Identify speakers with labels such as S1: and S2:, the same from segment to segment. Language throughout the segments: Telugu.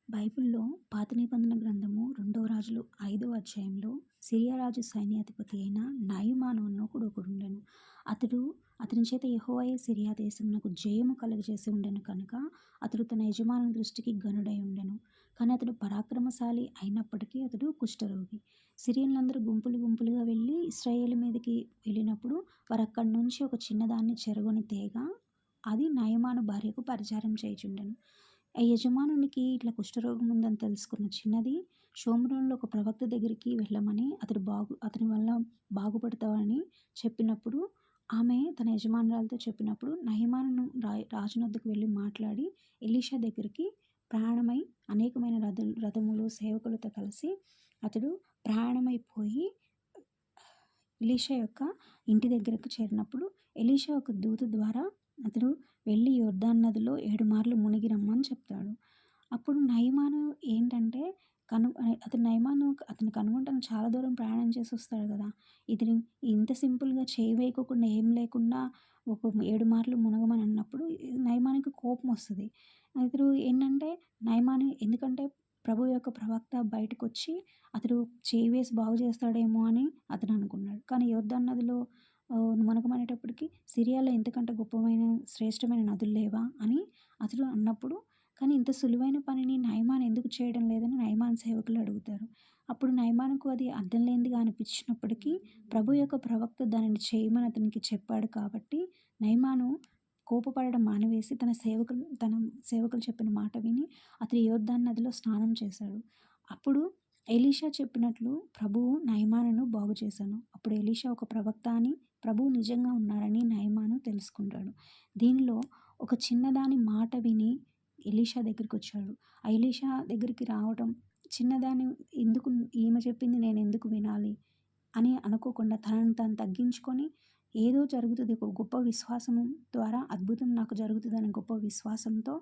S1: బైబిల్‌లో పాత నిబంధన గ్రంథము 2 రాజులు 5వ అధ్యాయంలో సిరియా రాజు సైన్యాధిపతి అయిన నయమాను ఒకడుండెను. అతని చేత యెహోవాయే సిరియా దేశమునకు జయము కలుగజేసి ఉండెను కనుక అతడు తన యజమానుని దృష్టికి ఘనుడై ఉండెను. కానీ అతడు పరాక్రమశాలి అయినప్పటికీ అతడు కుష్ఠరోగి. సిరియన్లందరూ గుంపులు గుంపులుగా వెళ్ళి ఇశ్రాయేలు మీదకి వెళ్ళినప్పుడు వారక్కడి నుంచి ఒక చిన్నదాన్ని చెరగొని తేగా అది నయమాను భార్యకు పరిచారం చేయుచుండెను. ఆ యజమానునికి ఇట్లా కుష్ఠరోగం ఉందని తెలుసుకున్న చిన్నది షోమ్రోన్‌లో ఒక ప్రవక్త దగ్గరికి వెళ్ళమని అతని వల్ల బాగుపడతావని చెప్పినప్పుడు ఆమె తన యజమానురాలితో చెప్పినప్పుడు నయమాను రాజునొద్దకు వెళ్ళి మాట్లాడి ఎలీషా దగ్గరికి ప్రయాణమై అనేకమైన రథములు సేవకులతో కలిసి అతడు ప్రయాణమైపోయి ఎలీషా యొక్క ఇంటి దగ్గరకు చేరినప్పుడు ఎలీషా ఒక దూత ద్వారా అతడు వెళ్ళి యొర్దాను నదిలో 7 మార్లు మునిగి రమ్మని చెప్తాడు. అప్పుడు నయమాను ఏంటంటే అతను కనుగొంటాను చాలా దూరం ప్రయాణం చేసి వస్తాడు కదా! ఇది ఇంత సింపుల్‌గా చేయి వేయకోకుండా ఏం లేకుండా ఒక 7 మార్లు మునగమని అన్నప్పుడు నయమానుకి కోపం వస్తది. అతడు ఏంటంటే ఎందుకంటే ప్రభువు యొక్క ప్రవక్త బయటకొచ్చి అతడు చేయి వేసి బాగు చేస్తాడేమో అని అతను అనుకున్నాడు. కానీ యొర్దాను నదిలో మునగమనేటప్పటికి సిరియాలో ఇంతకంటే శ్రేష్టమైన నదులు లేవా అని అతడు అన్నప్పుడు కానీ ఇంత సులువైన పనిని నయమాను ఎందుకు చేయడం లేదని నయమాను సేవకులు అడుగుతారు. అప్పుడు నయమానుకు అది అర్థం లేనిదిగా అనిపించినప్పటికీ ప్రభు యొక్క ప్రవక్త దానిని చేయమని అతనికి చెప్పాడు కాబట్టి నయమాను కోపపడడం మానివేసి తన సేవకులు చెప్పిన మాట విని అతడు యొర్దాను నదిలో స్నానం చేశాడు. అప్పుడు ఎలీషా చెప్పినట్లు ప్రభువు నయమానును బాగు చేశాను. అప్పుడు ఎలీషా ఒక ప్రవక్త అని ప్రభువు నిజంగా ఉన్నారని నయమాను తెలుసుకుంటాడు. దీనిలో ఒక చిన్నదాని మాట విని ఎలీషా దగ్గరికి వచ్చాడు. ఆ ఎలీషా దగ్గరికి రావడం చిన్నదాన్ని ఎందుకు ఈమె చెప్పింది నేను ఎందుకు వినాలి అని అనుకోకుండా తనను తాను తగ్గించుకొని ఏదో జరుగుతుంది ఒక గొప్ప విశ్వాసం ద్వారా అద్భుతం నాకు జరుగుతుందనే గొప్ప విశ్వాసంతో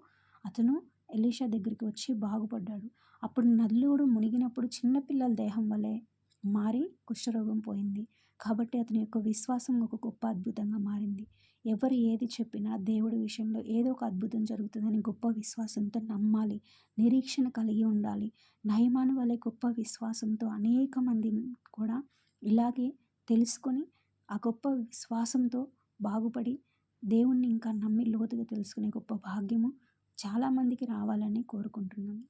S1: అతను ఎలీషా దగ్గరికి వచ్చి బాగుపడ్డాడు. అప్పుడు నల్లుడు మునిగినప్పుడు చిన్నపిల్లల దేహం వలె మారి కుష్ఠరోగం పోయింది. కాబట్టి అతని యొక్క విశ్వాసం ఒక గొప్ప అద్భుతంగా మారింది. ఎవరు ఏది చెప్పినా దేవుడి విషయంలో ఏదో ఒక అద్భుతం జరుగుతుందని గొప్ప విశ్వాసంతో నమ్మాలి, నిరీక్షణ కలిగి ఉండాలి. నయమాను వలె గొప్ప విశ్వాసంతో అనేక మంది కూడా ఇలాగే తెలుసుకొని ఆ గొప్ప విశ్వాసంతో బాగుపడి దేవుణ్ణి ఇంకా నమ్మి లోతుగా తెలుసుకునే గొప్ప భాగ్యము చాలామందికి రావాలని కోరుకుంటున్నాను.